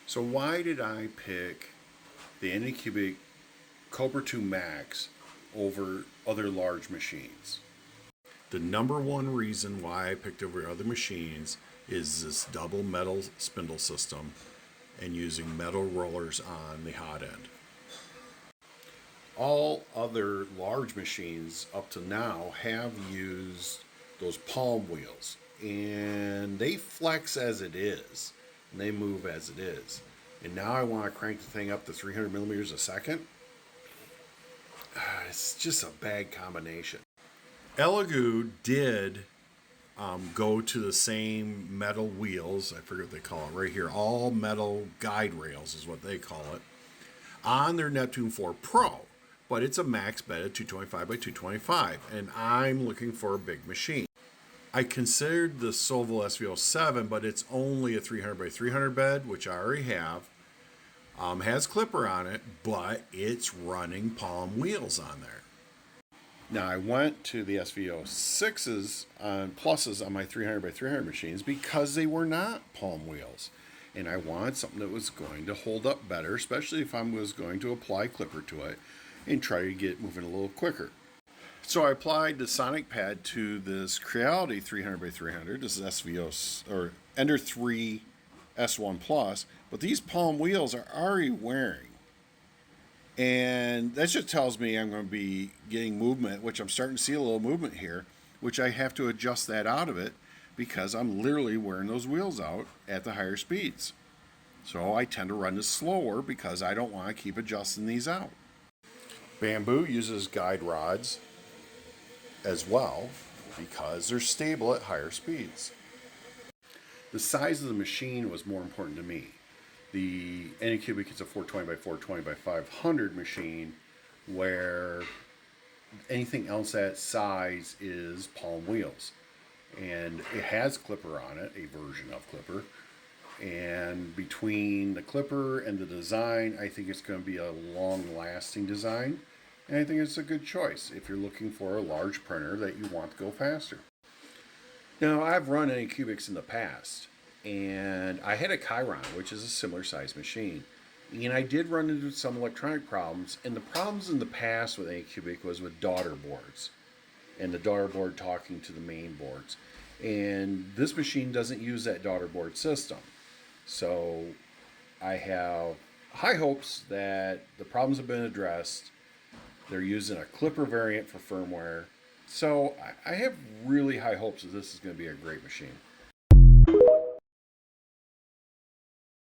So why did I pick the Anycubic Kobra 2 Max over other large machines? The number one reason why I picked over other machines is this double metal spindle system and using metal rollers on the hot end. All other large machines up to now have used those palm wheels, and they flex as it is, and they move as it is. And now I want to crank the thing up to 300 millimeters a second. It's just a bad combination. Elegoo did go to the same metal wheels, I forget what they call it right here, all metal guide rails is what they call it, on their Neptune 4 Pro. But it's a max bed at 225 by 225, and I'm looking for a big machine. I considered the SOVOL SV07, but it's only a 300 by 300 bed, which I already have. Has clipper on it, but it's running palm wheels on there. Now I went to the SV06s on pluses on my 300 by 300 machines because they were not palm wheels. And I wanted something that was going to hold up better, especially if I was going to apply clipper to it and try to get moving a little quicker. So I applied the Sonic pad to this Creality 300 by 300. This is SVO or Ender 3 S1 Plus, but these palm wheels are already wearing. And that just tells me I'm going to be getting movement, which I'm starting to see a little movement here, which I have to adjust that out of it because I'm literally wearing those wheels out at the higher speeds. So I tend to run this slower because I don't want to keep adjusting these out. Bamboo uses guide rods as well because they're stable at higher speeds. The size of the machine was more important to me. The Anycubic is a 420 by 420 by 500 machine where anything else that size is palm wheels. And it has clipper on it, a version of clipper. And between the clipper and the design, I think it's going to be a long-lasting design. And I think it's a good choice if you're looking for a large printer that you want to go faster. Now, I've run Anycubics in the past, and I had a Chiron, which is a similar size machine. And I did run into some electronic problems, and the problems in the past with Anycubic was with daughter boards, and the daughter board talking to the main boards. And this machine doesn't use that daughter board system. So I have high hopes that the problems have been addressed. They're using a clipper variant for firmware. So I have really high hopes that this is going to be a great machine.